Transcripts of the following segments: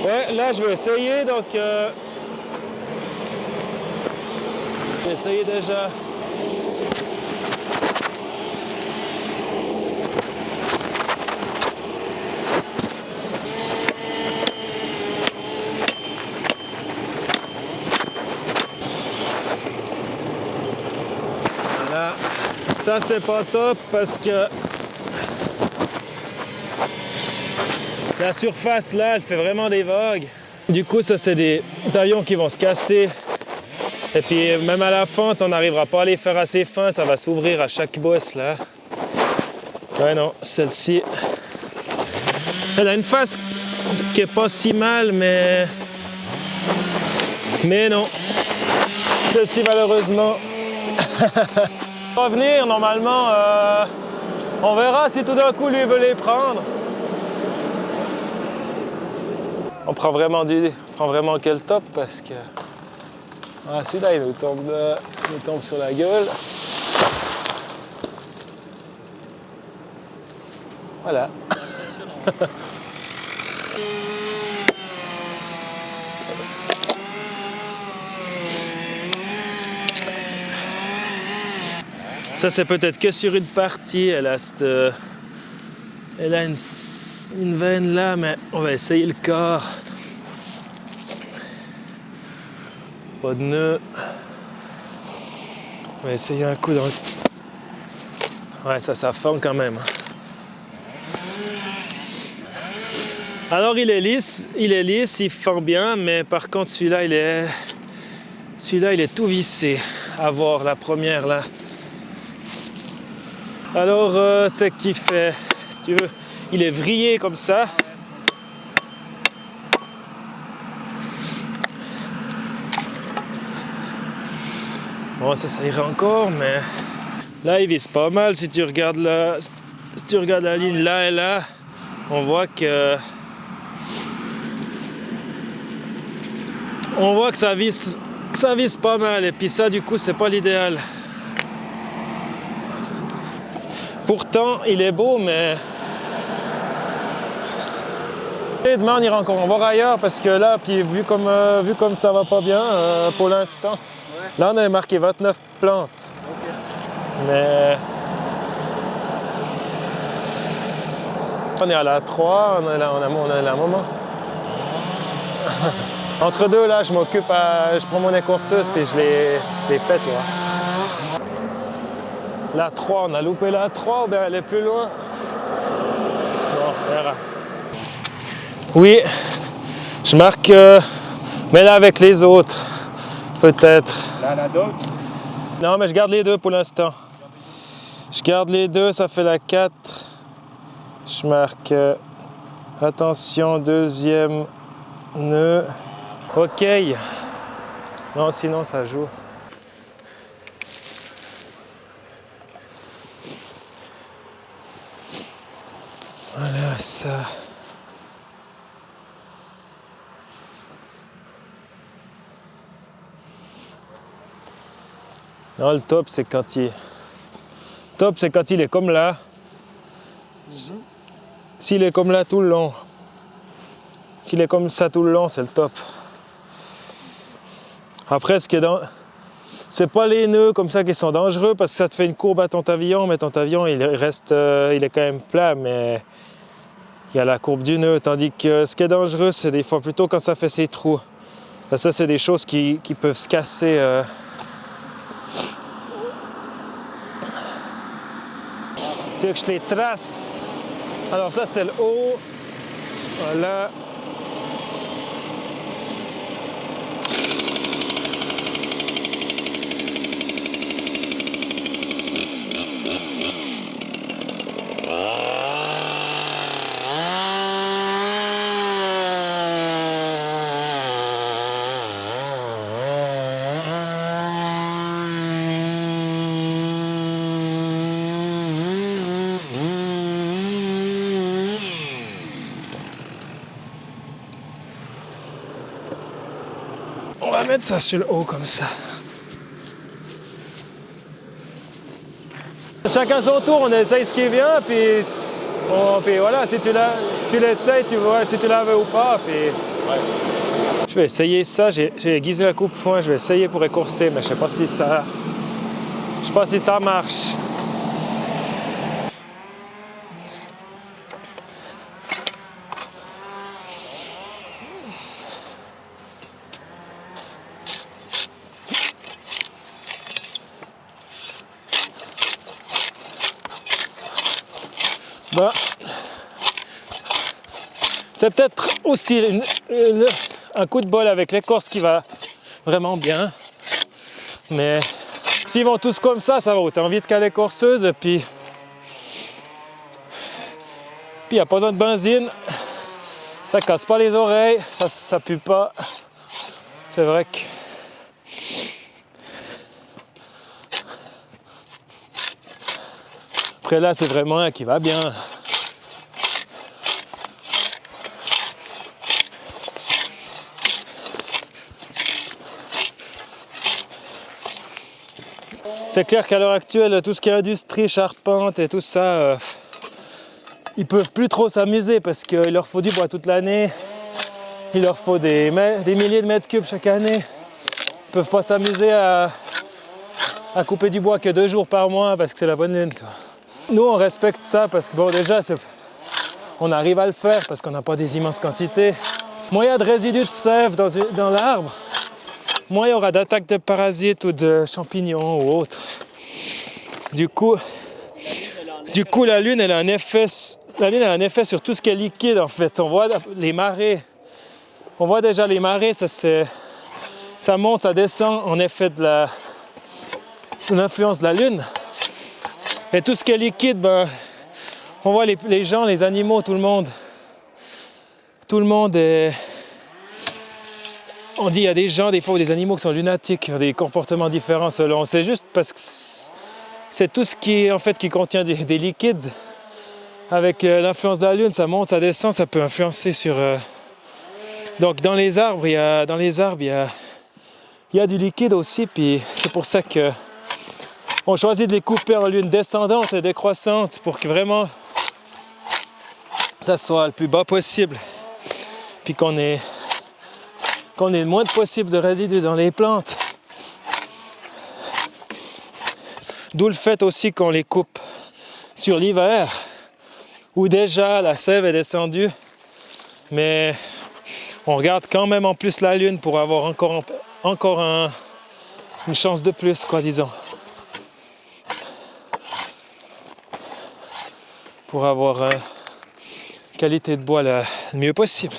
Ouais, là je vais essayer, donc je vais essayer déjà. Voilà. Ça c'est pas top parce que la surface là, elle fait vraiment des vagues. Du coup, ça c'est des taillons qui vont se casser. Et puis même à la fente, on n'arrivera pas à les faire assez fins, ça va s'ouvrir à chaque bosse là. Ouais non, celle-ci, elle a une face qui est pas si mal, mais non. Celle-ci malheureusement. Va venir normalement. On verra si tout d'un coup lui veut les prendre. On prend vraiment quel top parce que celui-là il nous tombe sur la gueule. Voilà. Ça c'est peut-être que sur une partie, elle a une veine là, mais on va essayer le corps. Pas de nœud. On va essayer un coup dans le... Ouais, ça fend quand même. Alors il est lisse, il fend bien, mais par contre celui-là il est tout vissé. À voir la première là. Alors ce qu'il fait, si tu veux, il est vrillé comme ça. Bon, ça ira encore, mais là il vise pas mal. Si tu regardes la ligne là et là, on voit que ça vise pas mal. Et puis ça, du coup, c'est pas l'idéal. Pourtant, il est beau, mais... Et demain, on ira encore en voir ailleurs, parce que là, puis vu comme ça va pas bien pour l'instant, ouais. Là, on avait marqué 29 plantes. Okay. Mais... On est à la 3, on est là un moment. Entre deux, là, je prends mon écourseuse, puis je les fais, tu vois. La 3, on a loupé la 3, ou bien elle est plus loin. Bon, on verra. Oui, je marque, mais là avec les autres, peut-être. Là, la d'autres? Non, mais je garde les deux pour l'instant. Je garde les deux, ça fait la 4. Je marque, attention, deuxième nœud. Ok. Non, sinon ça joue. Voilà ça. Non, le top c'est quand il est comme là. S'il est comme là tout le long. S'il est comme ça tout le long, c'est le top. Après, c'est pas les nœuds comme ça qui sont dangereux parce que ça te fait une courbe à ton pavillon, mais ton pavillon il est quand même plat, mais il y a la courbe du nœud. Tandis que ce qui est dangereux, c'est des fois plutôt quand ça fait ses trous. Ça c'est des choses qui peuvent se casser. Tu veux que je les trace? Alors ça c'est le haut. Voilà. On va mettre ça sur le haut comme ça. Chacun son tour, on essaye ce qui vient, puis voilà, si tu l'essayes, tu vois si tu la veux ou pas. Puis Je vais essayer ça. J'ai aiguisé la coupe-foin. Je vais essayer pour écorcer, mais je sais pas si ça marche. Bon. C'est peut-être aussi un coup de bol avec l'écorce qui va vraiment bien. Mais s'ils vont tous comme ça va autant vite qu'à l'écorceuse. Puis il n'y a pas besoin de benzine. Ça casse pas les oreilles, ça pue pas. C'est vrai que... Après là, c'est vraiment un qui va bien. C'est clair qu'à l'heure actuelle, tout ce qui est industrie, charpente et tout ça, ils peuvent plus trop s'amuser parce qu'il leur faut du bois toute l'année. Il leur faut des milliers de mètres cubes chaque année. Ils peuvent pas s'amuser à couper du bois que 2 jours par mois parce que c'est la bonne lune. Toi. Nous, on respecte ça parce que bon, déjà, on arrive à le faire parce qu'on n'a pas des immenses quantités. Moins il y a de résidus de sève dans l'arbre, moins il y aura d'attaques de parasites ou de champignons ou autres. Du coup, la lune, elle a un effet sur tout ce qui est liquide en fait. On voit les marées. On voit déjà les marées, ça monte, ça descend en effet sous l'influence de la lune. Et tout ce qui est liquide, ben, on voit les gens, les animaux, tout le monde est... On dit qu'il y a des gens, des fois, ou des animaux qui sont lunatiques, qui ont des comportements différents selon. C'est juste parce que c'est tout ce qui contient des liquides. Avec l'influence de la lune, ça monte, ça descend, ça peut influencer sur... Donc dans les arbres, il y a du liquide aussi, puis c'est pour ça que on choisit de les couper en lune descendante et décroissante pour que vraiment ça soit le plus bas possible, puis qu'on ait le moins possible de résidus dans les plantes. D'où le fait aussi qu'on les coupe sur l'hiver, où déjà la sève est descendue, mais on regarde quand même en plus la lune pour avoir encore une chance de plus, quoi, disons. Pour avoir une qualité de bois le mieux possible.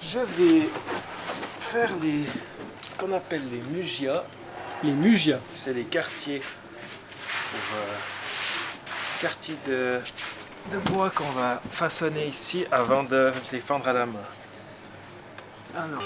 Je vais faire ce qu'on appelle les mugias. Les mugias. C'est les quartiers. Quartiers de bois qu'on va façonner ici avant de les fendre à la main. Alors.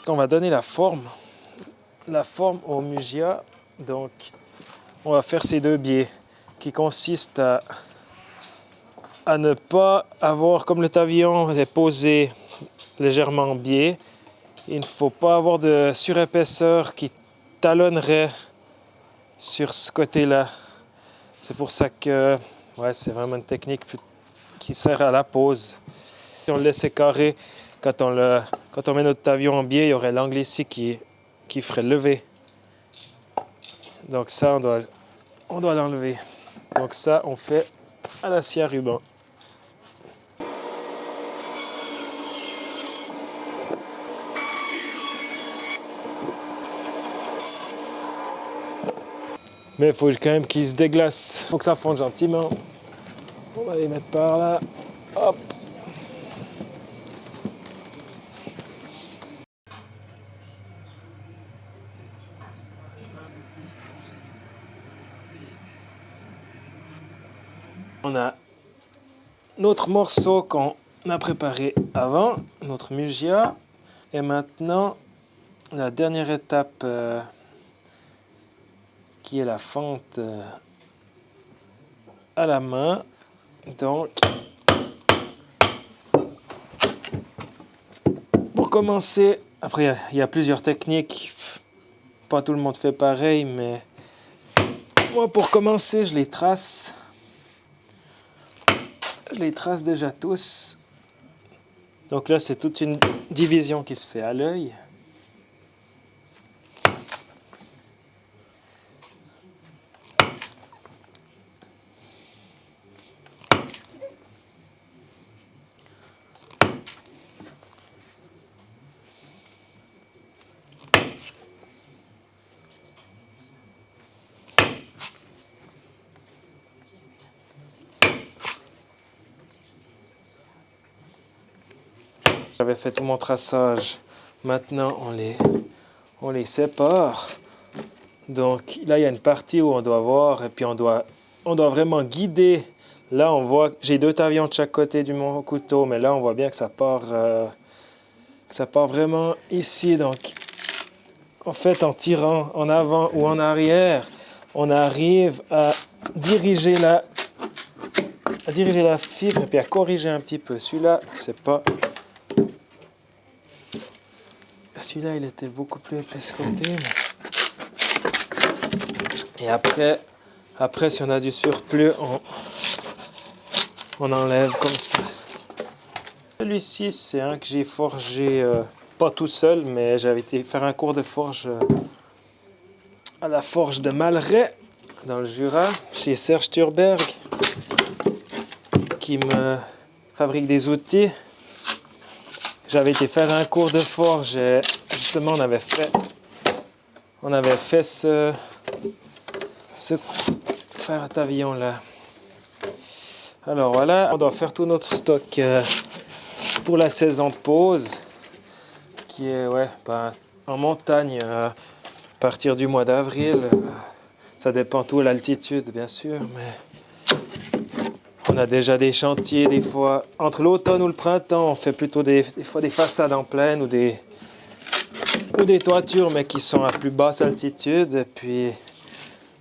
On va donner la forme au Muggia. Donc, on va faire ces 2 biais qui consistent à ne pas avoir, comme le pavillon est posé légèrement biais, il ne faut pas avoir de surépaisseur qui talonnerait sur ce côté-là. C'est pour ça que c'est vraiment une technique qui sert à la pose. Si on le laissait carré, quand on met notre pavillon en biais, il y aurait l'angle ici qui ferait lever. Donc ça, on doit l'enlever. Donc ça, on fait à la scie à ruban. Mais il faut quand même qu'il se déglace. Il faut que ça fonde gentiment. On va les mettre par là. Hop. On a notre morceau qu'on a préparé avant, notre Muggia. Et maintenant, la dernière étape qui est la fente à la main. Donc, pour commencer, après il y a plusieurs techniques, pas tout le monde fait pareil, mais moi pour commencer, je les trace déjà tous. Donc là, c'est toute une division qui se fait à l'œil. J'avais fait tout mon traçage. Maintenant, on les sépare. Donc là, il y a une partie où on doit voir et puis on doit vraiment guider. Là, on voit que j'ai 2 tavions de chaque côté du mon couteau, mais là, on voit bien que ça part vraiment ici. Donc, en fait, en tirant en avant ou en arrière, on arrive à diriger la fibre et puis à corriger un petit peu. Celui-là, c'est pas... Celui-là, il était beaucoup plus épais ce côté. Et après, si on a du surplus, on enlève comme ça. Celui-ci, c'est un que j'ai forgé, pas tout seul, mais j'avais été faire un cours de forge à la forge de Malray, dans le Jura, chez Serge Thurberg, qui me fabrique des outils. J'avais été faire un cours de forge et justement on avait fait ce fer à pavillon là. Alors voilà, on doit faire tout notre stock pour la saison de pause qui est en montagne à partir du mois d'avril. Ça dépend tout de l'altitude bien sûr, mais on a déjà des chantiers des fois. Entre l'automne ou le printemps, on fait plutôt des fois des façades en plaine ou des toitures, mais qui sont à plus basse altitude. Et puis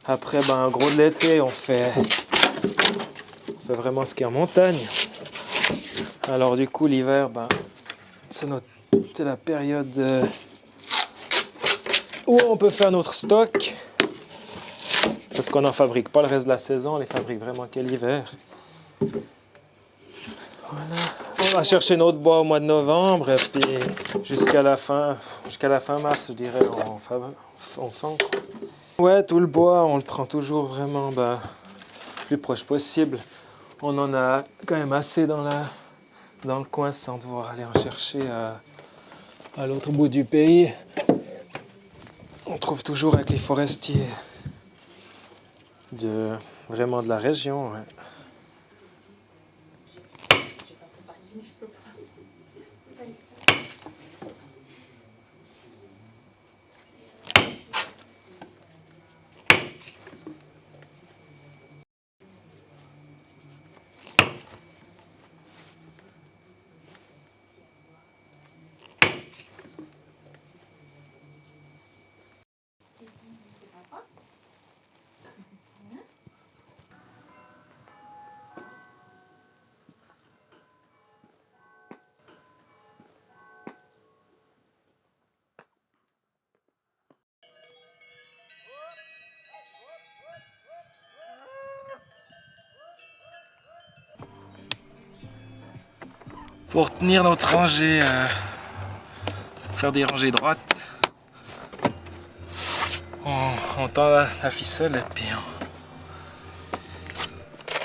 après, en gros de l'été, on fait vraiment ski en montagne. Alors du coup, l'hiver, c'est la période où on peut faire notre stock. Parce qu'on n'en fabrique pas le reste de la saison, on les fabrique vraiment que l'hiver. Voilà. On va chercher notre bois au mois de novembre et puis jusqu'à la fin mars, je dirais, on fend. Ouais, tout le bois, on le prend toujours vraiment le plus proche possible. On en a quand même assez dans le coin sans devoir aller en chercher à l'autre bout du pays. On trouve toujours avec les forestiers vraiment de la région. Ouais. pour tenir notre rangée, faire des rangées droites. On tend la ficelle et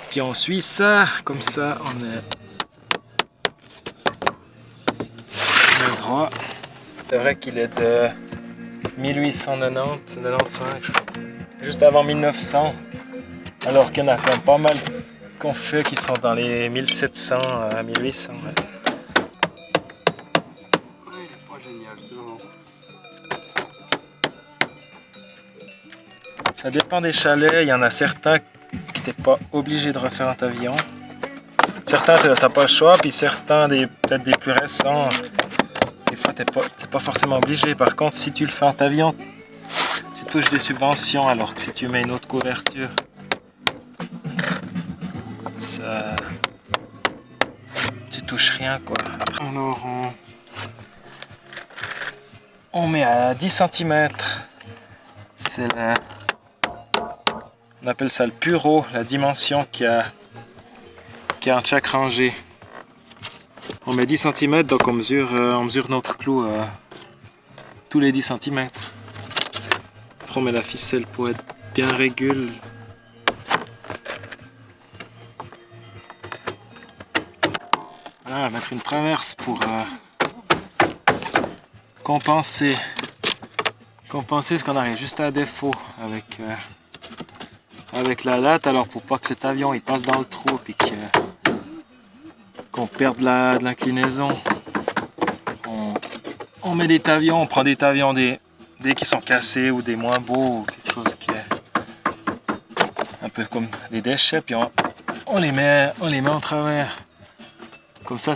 puis on suit ça, comme ça on est droit. C'est vrai qu'il est de 1890-95, je crois. Juste avant 1900, alors qu'il y en a quand même pas mal qu'on fait qui sont dans les 1700 à 1800. Ouais. Il est pas génial, c'est vraiment. Ça dépend des chalets, il y en a certains qui t'es pas obligé de refaire un pavillon. Certains t'as pas le choix, puis certains peut-être des plus récents, des fois t'es pas forcément obligé. Par contre, si tu le fais en pavillon, tu touches des subventions, alors que si tu mets une autre couverture, ça, tu touches rien quoi. Après, on met à 10 cm. C'est on appelle ça le pureau, la dimension qu'il y a entre chaque rangée. On met 10 cm, donc on mesure notre clou tous les 10 cm. Après on met la ficelle pour être bien régule. Voilà, on va mettre une traverse pour compenser ce qu'on arrive juste à défaut avec la latte, alors pour pas que le tavion il passe dans le trou et qu'on perde de l'inclinaison, on met des tavions, on prend des tavions des qui sont cassés ou des moins beaux ou quelque chose qui est un peu comme des déchets, puis on les met en travers. Comme ça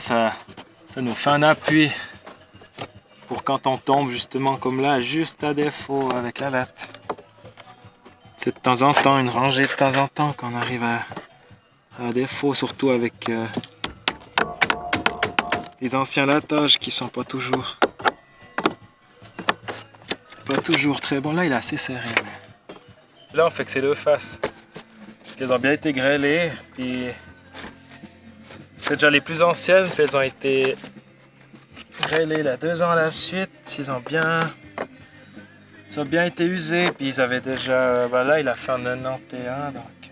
nous fait un appui pour quand on tombe justement comme là, juste à défaut avec la latte. C'est de temps en temps, une rangée de temps en temps qu'on arrive à défaut, surtout avec les anciens lattages qui sont pas toujours très bons. Là il est assez serré. Mais... Là on fait que c'est deux faces. Parce qu'elles ont bien été grêlées, puis c'est déjà les plus anciennes, puis elles ont été grêlés là 2 ans à la suite, ils ont bien été usés, puis ils avaient déjà, là il a fait en 91, donc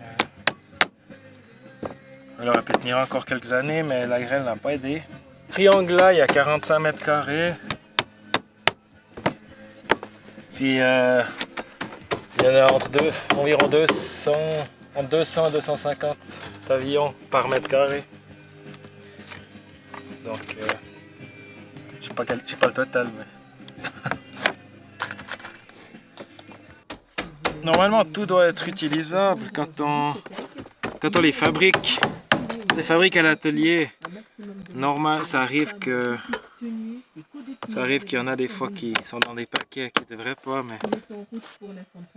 il aurait pu tenir encore quelques années, mais la grêle n'a pas aidé. Triangle là, il y a 45 mètres carrés, puis il y en a environ 200 et 250 pavillons par mètre carré. Donc je sais pas le total, mais... Normalement, tout doit être utilisable quand on les fabrique. Les fabrique à l'atelier. Normal, ça arrive qu'il y en a des fois qui sont dans des paquets qui ne devraient pas, mais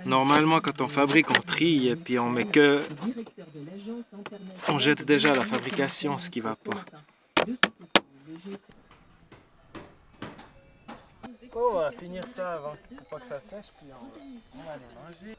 normalement, quand on fabrique, on trie et puis on met que... On jette déjà la fabrication, ce qui ne va pas. On va finir ça avant pas que ça sèche, puis on va aller manger.